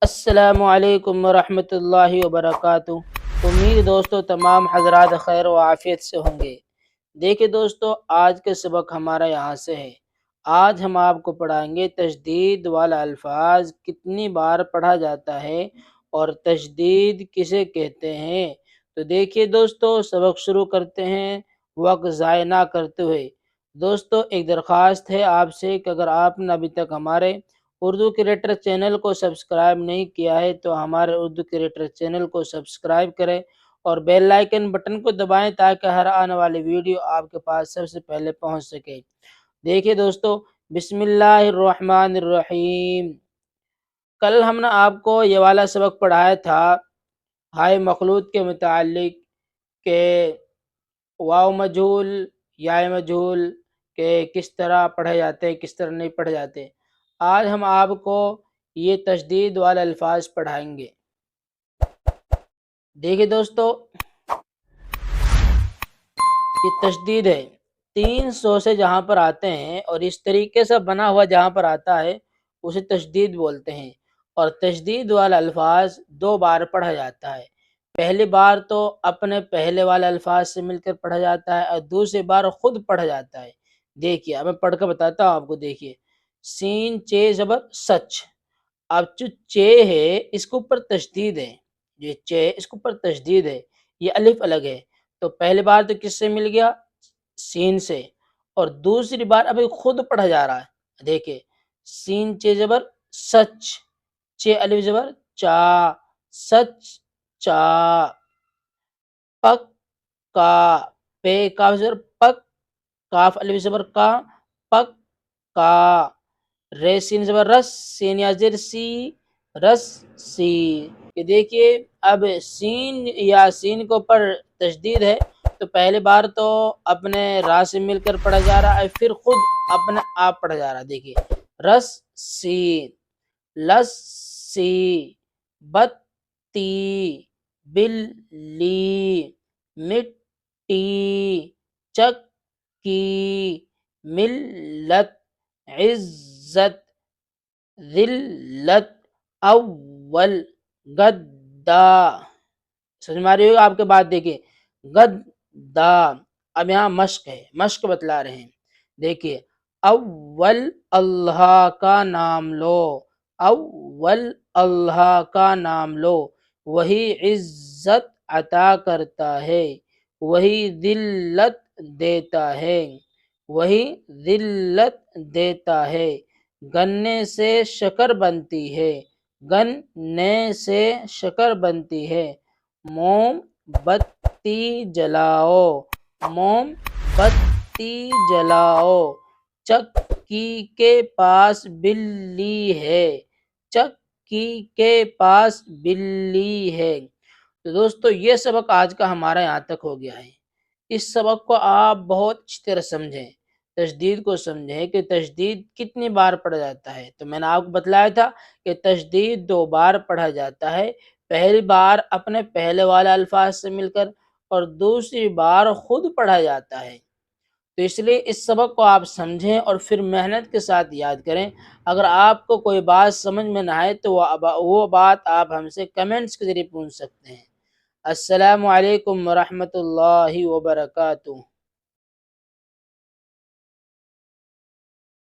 السلام علیکم ورحمۃ اللہ وبرکاتہ۔ امید دوستو تمام حضرات خیر و عافیت سے ہوں گے۔ دیکھیں دوستو، آج کے سبق ہمارا یہاں سے ہے۔ آج ہم آپ کو پڑھائیں گے تشدید والا الفاظ کتنی بار پڑھا جاتا ہے اور تشدید کسے کہتے ہیں۔ تو دیکھیے دوستو، سبق شروع کرتے ہیں وقت ضائع نہ کرتے ہوئے۔ دوستو، ایک درخواست ہے آپ سے کہ اگر آپ نے ابھی تک ہمارے اردو کریٹر چینل کو سبسکرائب نہیں کیا ہے تو ہمارے اردو کریٹر چینل کو سبسکرائب کریں اور بیل آئیکن بٹن کو دبائیں تاکہ ہر آنے والی ویڈیو آپ کے پاس سب سے پہلے پہنچ سکے۔ دیکھیے دوستو، بسم اللہ الرحمن الرحیم۔ کل ہم نے آپ کو یہ والا سبق پڑھایا تھا ہائے مخلوط کے متعلق کہ واو مجہول یا مجہول کہ کس طرح پڑھے جاتے کس طرح نہیں پڑھے جاتے۔ آج ہم آپ کو یہ تشدید والے الفاظ پڑھائیں گے۔ دیکھیے دوستو، یہ تشدید ہے 300 سے جہاں پر آتے ہیں اور اس طریقے سے بنا ہوا جہاں پر آتا ہے اسے تشدید بولتے ہیں۔ اور تشدید والا الفاظ 2 بار پڑھا جاتا ہے۔ پہلی بار تو اپنے پہلے والے الفاظ سے مل کر پڑھا جاتا ہے اور دوسری بار خود پڑھا جاتا ہے۔ دیکھیے اب میں پڑھ کر بتاتا ہوں آپ کو۔ دیکھیے، سین چے زبر سچ۔ اب جو چے ہے اس کے اوپر تشدید ہے، یہ چے اس کے اوپر تشدید ہے، یہ الف الگ ہے۔ تو پہلی بار تو کس سے مل گیا؟ سین سے، اور دوسری بار ابھی خود پڑھا جا رہا ہے۔ دیکھیں، سین چے زبر سچ، چے الف زبر چا، سچ چا، پک کا، پے کاف زبر پک، کاف الف زبر کا، پک کا، رے سین زبر رس، سین یا زر سی، رس سی۔ کہ دیکھیے اب سین یا سین کے اوپر تشدید ہے تو پہلی بار تو اپنے را سے مل کر پڑھا جا رہا ہے، پھر خود اپنے آپ پڑھا جا رہا ہے۔ دیکھیے، رس سی، لس سی، بتی، بلی، مٹی، چکی، ملت، عزت، ذلت، اول، گدا۔ سمجھ میں آ رہی ہوگا آپ کے بات۔ دیکھیے، گدا۔ اب یہاں مشق ہے، مشق بتلا رہے ہیں۔ دیکھیے، اول اللہ کا نام لو، اول اللہ کا نام لو، وہی عزت عطا کرتا ہے، وہی ذلت دیتا ہے، وہی ذلت دیتا ہے۔ گنے سے شکر بنتی ہے، گنے سے شکر بنتی ہے۔ موم بتی جلاؤ، موم بتی جلاؤ۔ چکی کے پاس بلی ہے، چکی کے پاس بلی ہے۔ تو دوستو، یہ سبق آج کا ہمارا یہاں تک ہو گیا ہے۔ اس سبق کو آپ بہت اچھی طرح سمجھیں، تشدید کو سمجھیں کہ تشدید کتنی بار پڑھا جاتا ہے۔ تو میں نے آپ کو بتلایا تھا کہ تشدید 2 بار پڑھا جاتا ہے۔ پہلی بار اپنے پہلے والے الفاظ سے مل کر اور دوسری بار خود پڑھا جاتا ہے۔ تو اس لیے اس سبق کو آپ سمجھیں اور پھر محنت کے ساتھ یاد کریں۔ اگر آپ کو کوئی بات سمجھ میں نہ آئے تو وہ بات آپ ہم سے کمنٹس کے ذریعے پوچھ سکتے ہیں۔ السلام علیکم ورحمۃ اللہ وبرکاتہ۔